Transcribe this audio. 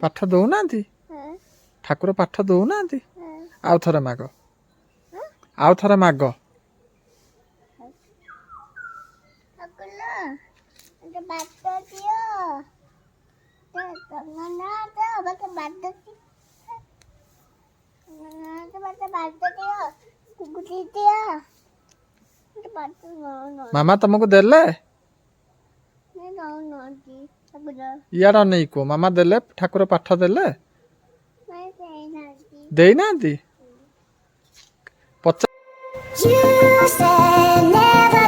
ପାଠ ଦଉନାହାନ୍ତି ଠାକୁର ପାଠ ଦଉନାହାନ୍ତି ଆଉ ଥରେ ମାଗ ମାମା ତମକୁ ଦେଲେ ଇଆଡ ନେଇ କୁହ ମାମା ଦେଲେ ଠାକୁର ପାଠ ଦେଲେ ଦେଇନାହାନ୍ତି You said never